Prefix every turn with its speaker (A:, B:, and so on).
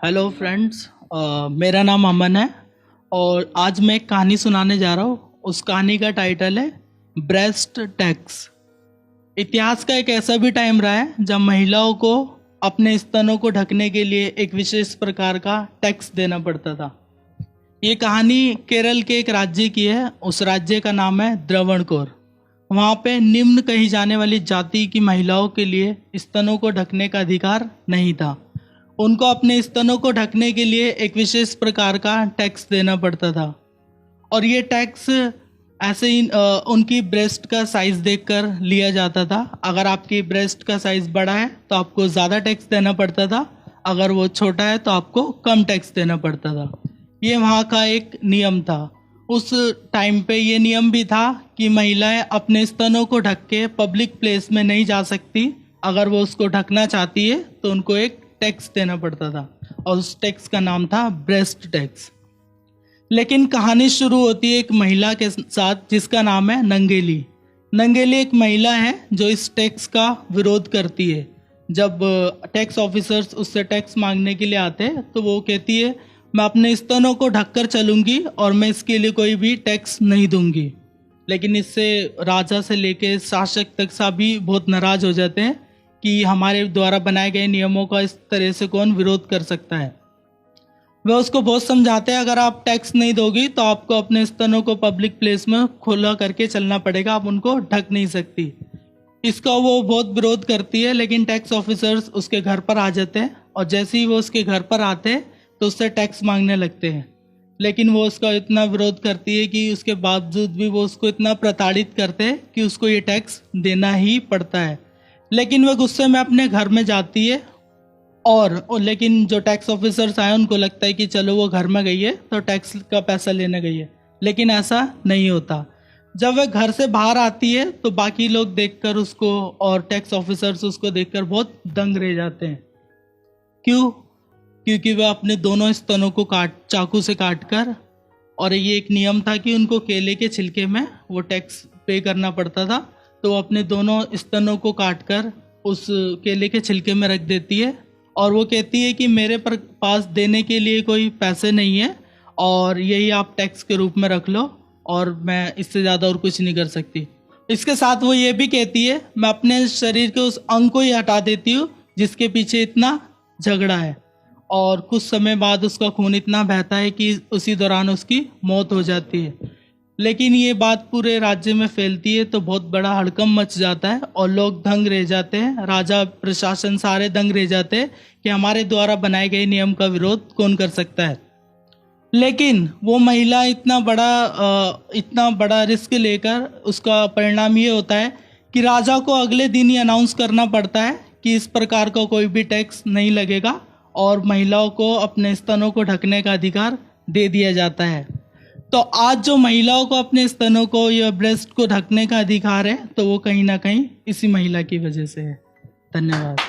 A: Hello friends, मेरा नाम अमन है और आज मैं एक कहानी सुनाने जा रहा हूँ। उस कहानी का टाइटल है ब्रेस्ट टैक्स। इतिहास का एक ऐसा भी टाइम रहा है जब महिलाओं को अपने स्तनों को ढकने के लिए एक विशेष प्रकार का टैक्स देना पड़ता था। ये कहानी केरल के एक राज्य की है। उस राज्य का नाम है द्रवणकोर। वहाँ पे निम्न कही जाने वाली जाति की महिलाओं के लिए स्तनों को ढकने का अधिकार नहीं था। उनको अपने स्तनों को ढकने के लिए एक विशेष प्रकार का टैक्स देना पड़ता था और ये टैक्स ऐसे ही उनकी ब्रेस्ट का साइज़ देखकर लिया जाता था। अगर आपकी ब्रेस्ट का साइज़ बड़ा है तो आपको ज़्यादा टैक्स देना पड़ता था, अगर वो छोटा है तो आपको कम टैक्स देना पड़ता था। ये वहाँ का एक नियम था। उस टाइम पे ये नियम भी था कि महिलाएं अपने स्तनों को ढक के पब्लिक प्लेस में नहीं जा सकती। अगर वो उसको ढकना चाहती है तो उनको एक टैक्स देना पड़ता था और उस टैक्स का नाम था ब्रेस्ट टैक्स। लेकिन कहानी शुरू होती है एक महिला के साथ जिसका नाम है नंगेली। नंगेली एक महिला है जो इस टैक्स का विरोध करती है। जब टैक्स ऑफिसर्स उससे टैक्स मांगने के लिए आते हैं तो वो कहती है मैं अपने स्तनों को ढककर चलूंगी और मैं इसके लिए कोई भी टैक्स नहीं दूंगी। लेकिन इससे राजा से लेके शासक तक सभी बहुत नाराज हो जाते हैं कि हमारे द्वारा बनाए गए नियमों का इस तरह से कौन विरोध कर सकता है। वह उसको बहुत समझाते हैं अगर आप टैक्स नहीं दोगी तो आपको अपने स्तनों को पब्लिक प्लेस में खुला करके चलना पड़ेगा, आप उनको ढक नहीं सकती। इसका वो बहुत विरोध करती है, लेकिन टैक्स ऑफिसर्स उसके घर पर आ जाते हैं और जैसे ही वो उसके घर पर आते हैं तो उससे टैक्स मांगने लगते हैं। लेकिन वो उसका इतना विरोध करती है कि उसके बावजूद भी वो उसको इतना प्रताड़ित करते हैं कि उसको ये टैक्स देना ही पड़ता है। लेकिन वह गुस्से में अपने घर में जाती है और लेकिन जो टैक्स ऑफिसर्स आए उनको लगता है कि चलो वो घर में गई है तो टैक्स का पैसा लेने गई है, लेकिन ऐसा नहीं होता। जब वह घर से बाहर आती है तो बाकी लोग देखकर उसको और टैक्स ऑफिसर्स उसको देखकर बहुत दंग रह जाते हैं। क्यों? क्योंकि वह अपने दोनों स्तनों को चाकू से काट कर, और ये एक नियम था कि उनको केले के छिलके में वो टैक्स पे करना पड़ता था, तो वो अपने दोनों स्तनों को काट कर उस केले के छिलके में रख देती है और वो कहती है कि मेरे पास देने के लिए कोई पैसे नहीं है और यही आप टैक्स के रूप में रख लो और मैं इससे ज़्यादा और कुछ नहीं कर सकती। इसके साथ वो ये भी कहती है मैं अपने शरीर के उस अंग को ही हटा देती हूँ जिसके पीछे इतना झगड़ा है। और कुछ समय बाद उसका खून इतना बहता है कि उसी दौरान उसकी मौत हो जाती है। लेकिन ये बात पूरे राज्य में फैलती है तो बहुत बड़ा हड़कंप मच जाता है और लोग दंग रह जाते हैं। राजा, प्रशासन सारे दंग रह जाते हैं कि हमारे द्वारा बनाए गए नियम का विरोध कौन कर सकता है। लेकिन वो महिला इतना बड़ा रिस्क लेकर उसका परिणाम ये होता है कि राजा को अगले दिन ही अनाउंस करना पड़ता है कि इस प्रकार का कोई भी टैक्स नहीं लगेगा और महिलाओं को अपने स्तनों को ढकने का अधिकार दे दिया जाता है। तो आज जो महिलाओं को अपने स्तनों को या ब्रेस्ट को ढकने का अधिकार है तो वो कहीं ना कहीं इसी महिला की वजह से है। धन्यवाद।